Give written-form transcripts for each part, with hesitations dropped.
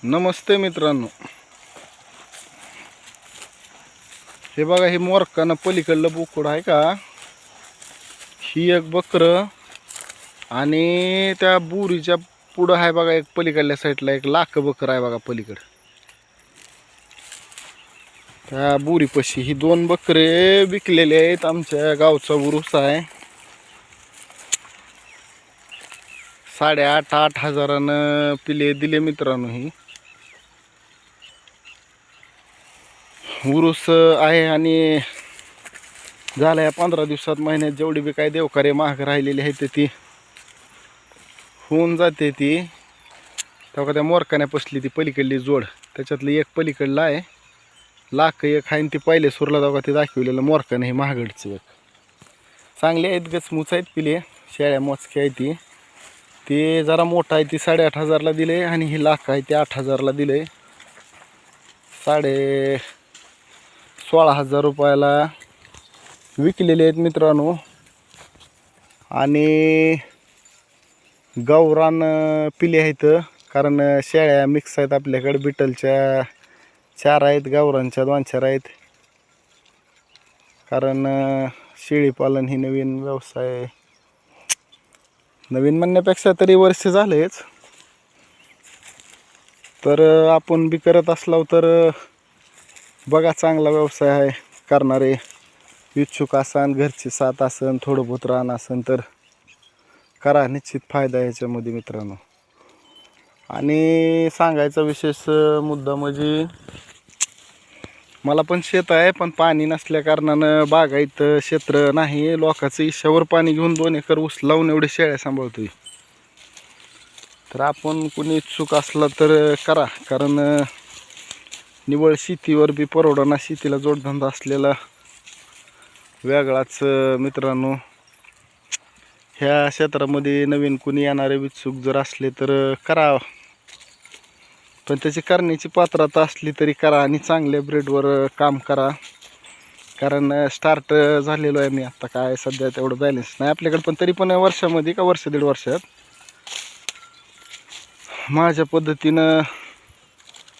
नमस्ते मित्रांनो, हे बघा, हे मोरकानं पलीकडलं बोकड आहे का, ही एक बकरं आणि त्या बुरीच्या पुढं आहे बघा एक पलीकडल्या साईडला एक लाख बकरं आहे बघा पलीकड. त्या बुरीपाशी ही दोन बकरे विकलेले आहेत. आमच्या गावचा उरूस आहे. 8,500 हजारानं पिले दिले मित्रांनो. ही उरूस आहे आणि झाल्या 15 दिवसात महिन्यात जेवढी बी काय देवकार्य महाग राहिलेली आहे ती होऊन जाते. ती तेव्हा त्या मोरकाने पसली ती पलीकडली जोड, त्याच्यातली एक पलीकडला आहे लाख एक आहे. ती पहिले सुरला तेव्हा ते दाखवलेलं मोरकाने हे महागडचं एक चांगले आहेत. गचमुच आहेत पिले, शेळ्या मोजक्या आहे. ती जरा मोठा आहे, ती 8,500 हजारला दिले आणि ही लाख आहे ते 8,000ला दिले. 16,000 रुपयाला विकलेले आहेत मित्रांनो. आणि गावरान पिले आहेत, कारण शेळ्या मिक्स आहेत आपल्याकडे. बिटलच्या 4 आहेत, गावरांच्या 2-4 आहेत. कारण शेळीपालन ही नवीन व्यवसाय, नवीन म्हणण्यापेक्षा तरी वर्ष झालेच, तर आपण बी करत असलो तर बघा, चांगला व्यवसाय आहे. करणारे इच्छुक असन, घरची साथ असन, थोडं बहुत रान असन तर करा, निश्चित फायदा आहे याच्यामध्ये मित्रांनो. आणि सांगायचा विशेष मुद्दा म्हणजे मला पण शेत आहे, पण पाणी नसल्या कारणानं बागायत क्षेत्र नाही. लोकांचं ईशावर पाणी घेऊन 2 एकर ऊस लावून एवढे शेळ्या सांभाळतोय. तर आपण कुणी इच्छुक असला तर करा, कारण निवळ शेतीवर बी परवडना. शेतीला जोडधंदा असलेला वेगळाच मित्रांनो. ह्या क्षेत्रामध्ये नवीन कुणी येणारे इच्छुक जर असले तर करा, पण त्याची करण्याची पात्रता असली तरी करा आणि चांगल्या ब्रेडवर काम करा. कारण स्टार्ट झालेलो आहे मी आता, काय सध्या तेवढं बॅलन्स नाही आपल्याकडे, पण तरी पण वर्षामध्ये का वर्ष 1.5 वर्षात माझ्या पद्धतीनं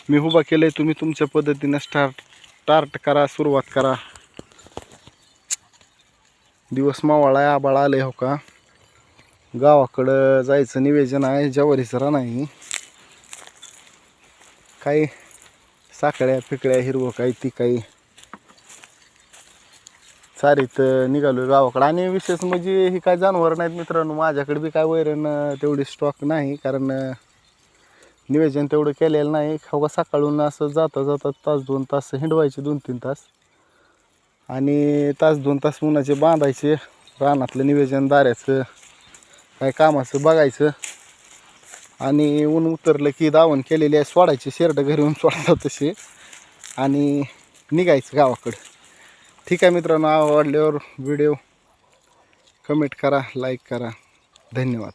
मी उभा केलं आहे. तुम्ही तुमच्या पद्धतीनं स्टार्ट करा, सुरुवात करा. दिवस मावळा आहे, आबाळ आले हो का. गावाकडं जायचं नियोजन आहे, ज्वारीचं रान नाही. काही साखळ्या फिकड्या हिरवं काही ती काही चारीत निघालो गावाकडं. आणि विशेष म्हणजे ही काय जनावर नाहीत मित्रांनो. माझ्याकडे बी काय वैरण तेवढी स्टॉक नाही, कारण नियोजन तेवढं केलेलं नाही. खावा सकाळून असं जाता जाता 1-2 तास हिंडवायचे, 2-3 तास, आणि 1-2 तास उन्हाचे बांधायचे. रानातलं नियोजन, दाऱ्याचं काय कामाचं बघायचं, आणि ऊन उतरलं की दावण केलेली आहे सोडायची, शेरड घरी येऊन सोडतात तसे, आणि निघायचं गावाकडं. ठीक आहे मित्रांनो, आवडल्यावर व्हिडिओ कमेंट करा, लाईक करा. धन्यवाद.